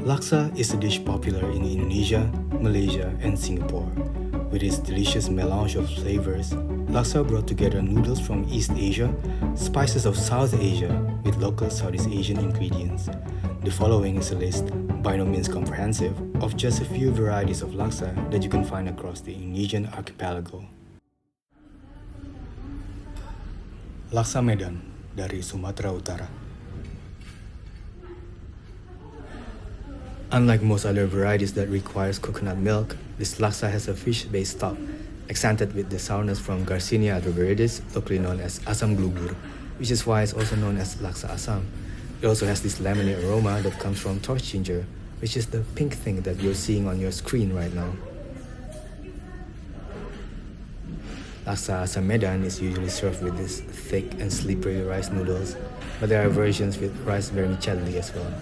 Laksa is a dish popular in Indonesia, Malaysia, and Singapore. With its delicious melange of flavors, laksa brought together noodles from East Asia, spices of South Asia, with local Southeast Asian ingredients. The following is a list, by no means comprehensive, of just a few varieties of laksa that you can find across the Indonesian archipelago. Laksa Medan dari Sumatera Utara. Unlike most other varieties that requires coconut milk, this laksa has a fish-based stock, accented with the sourness from Garcinia Varieties, locally known as Asam Glubur, which is why it's also known as Laksa Asam. It also has this lemony aroma that comes from torch ginger, which is the pink thing that you're seeing on your screen right now. Laksa Asam Medan is usually served with this thick and slippery rice noodles, but there are versions with rice vermicelli as well.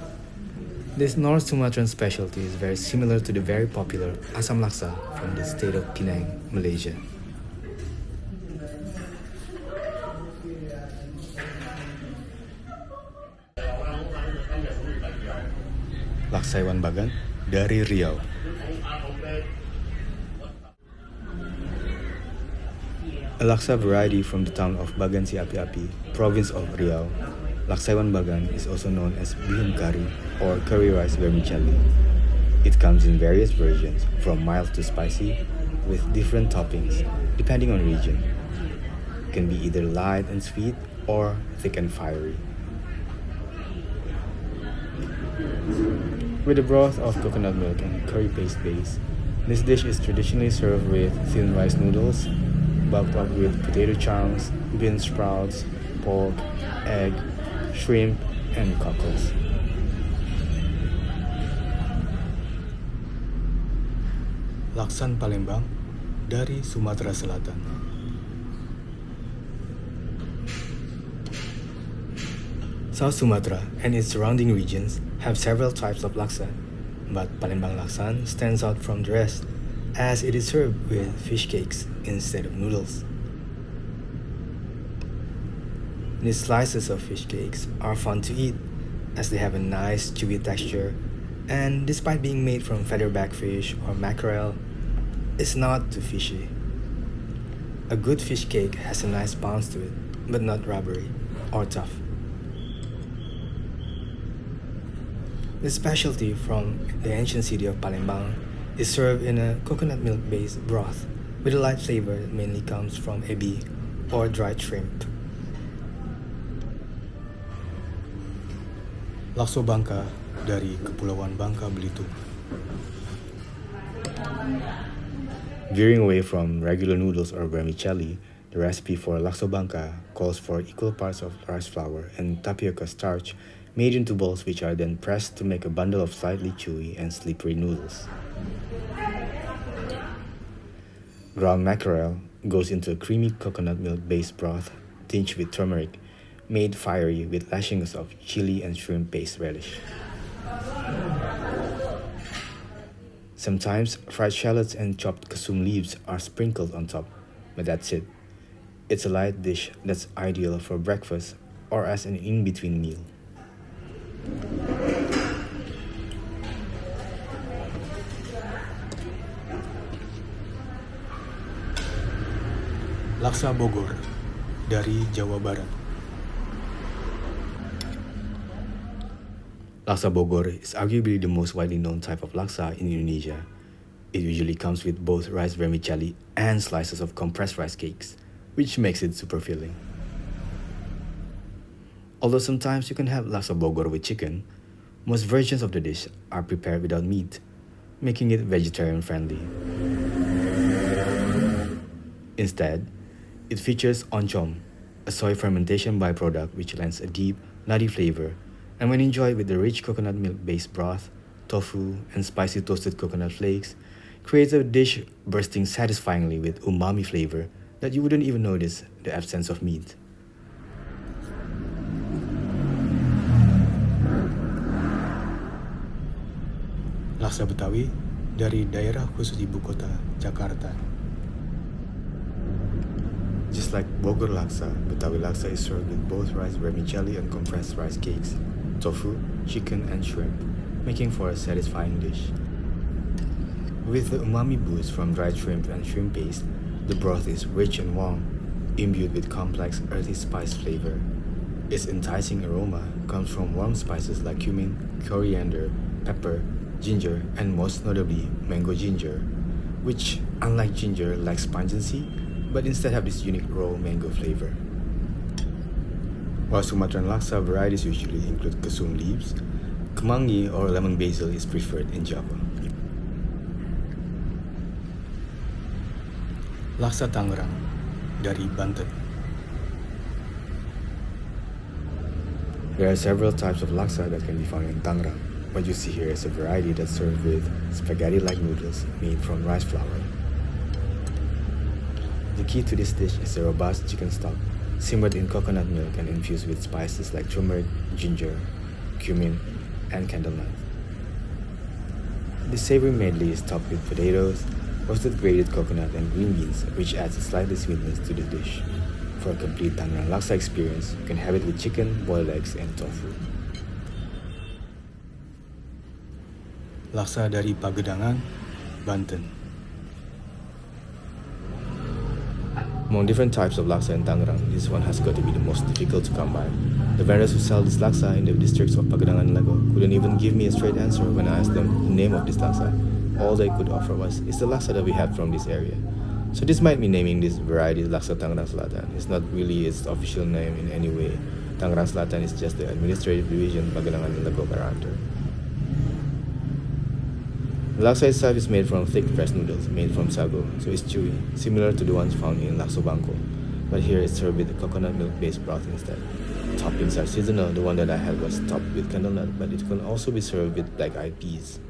This North Sumatran specialty is very similar to the very popular Asam Laksa from the state of Penang, Malaysia. Laksa Iwan Bagan dari Riau. A laksa variety from the town of Bagan Si Api-Api, province of Riau. Laksa Iwan Bagan is also known as bihun curry or curry rice vermicelli. It comes in various versions, from mild to spicy, with different toppings, depending on region. It can be either light and sweet or thick and fiery. With a broth of coconut milk and curry paste base, this dish is traditionally served with thin rice noodles, bulked up with potato chunks, bean sprouts, pork, egg, shrimp, and cockles. Laksan Palembang dari Sumatera Selatan. South Sumatra and its surrounding regions have several types of laksa, but Palembang Laksan stands out from the rest as it is served with fish cakes instead of noodles. These slices of fish cakes are fun to eat as they have a nice chewy texture, and despite being made from featherback fish or mackerel, it's not too fishy. A good fish cake has a nice bounce to it, but not rubbery or tough. The specialty from the ancient city of Palembang is served in a coconut milk-based broth with a light flavor that mainly comes from ebi or dried shrimp. Lakso Bangka dari Kepulauan Bangka Belitung. Veering away from regular noodles or vermicelli, the recipe for Lakso Bangka calls for equal parts of rice flour and tapioca starch made into balls which are then pressed to make a bundle of slightly chewy and slippery noodles. Ground mackerel goes into a creamy coconut milk-based broth tinged with turmeric, made fiery with lashings of chili and shrimp paste relish. Sometimes fried shallots and chopped kasum leaves are sprinkled on top, but that's it. It's a light dish that's ideal for breakfast or as an in-between meal. Laksa Bogor dari Jawa Barat. Laksa Bogor is arguably the most widely known type of laksa in Indonesia. It usually comes with both rice vermicelli and slices of compressed rice cakes, which makes it super filling. Although sometimes you can have laksa Bogor with chicken, most versions of the dish are prepared without meat, making it vegetarian friendly. Instead, it features oncom, a soy fermentation byproduct which lends a deep, nutty flavor, and when enjoyed with the rich coconut milk-based broth, tofu, and spicy toasted coconut flakes, creates a dish bursting satisfyingly with umami flavor that you wouldn't even notice the absence of meat. Laksa Betawi dari daerah khusus ibu kota, Jakarta. Just like Bogor Laksa, Betawi Laksa is served with both rice vermicelli and compressed rice cakes, tofu, chicken, and shrimp, making for a satisfying dish. With the umami boost from dried shrimp and shrimp paste, the broth is rich and warm, imbued with complex earthy spice flavor. Its enticing aroma comes from warm spices like cumin, coriander, pepper, ginger, and most notably mango ginger, which, unlike ginger, lacks pungency, but instead have this unique raw mango flavor. While Sumatran laksa varieties usually include kesum leaves, kemangi or lemon basil is preferred in Java. Laksa Tangerang dari Banten. There are several types of laksa that can be found in Tangerang. What you see here is a variety that's served with spaghetti-like noodles made from rice flour. The key to this dish is a robust chicken stock, simmered in coconut milk and infused with spices like turmeric, ginger, cumin, and candlenut. The savory medley is topped with potatoes, roasted grated coconut, and green beans, which adds a slightly sweetness to the dish. For a complete Tangerang laksa experience, you can have it with chicken, boiled eggs, and tofu. Laksa dari Pagedangan, Banten. Among different types of laksa in Tangerang, this one has got to be the most difficult to come by. The vendors who sell this laksa in the districts of Pagedangan and Lego couldn't even give me a straight answer when I asked them the name of this laksa. All they could offer was, it's the laksa that we have from this area. So this might be naming this variety Laksa Tangerang Selatan. It's not really its official name in any way. Tangerang Selatan is just the administrative division Pagedangan and Lego Baranter. The laksa itself is made from thick pressed noodles made from sago, so it's chewy, similar to the ones found in Laksa Bangko. But here it's served with a coconut milk-based broth instead. Toppings are seasonal. The one that I had was topped with candlenut, but it can also be served with black-eyed peas.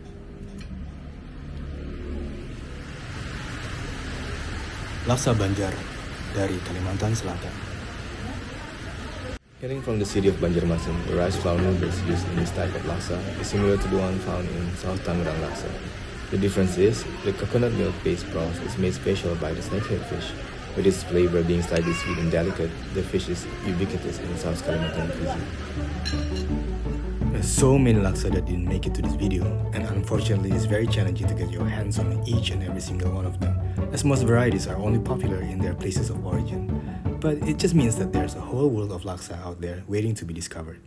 Laksa Banjar dari Kalimantan Selatan. Hailing from the city of Banjarmasin, the rice flour noodles used in this type of laksa is similar to the one found in South Tangerang laksa. The difference is, the coconut milk-based broth is made special by the snakehead fish. With its flavor being slightly sweet and delicate, the fish is ubiquitous in South Kalimantan cuisine. There's so many laksa that didn't make it to this video, and unfortunately it's very challenging to get your hands on each and every single one of them, as most varieties are only popular in their places of origin. But it just means that there's a whole world of laksa out there waiting to be discovered.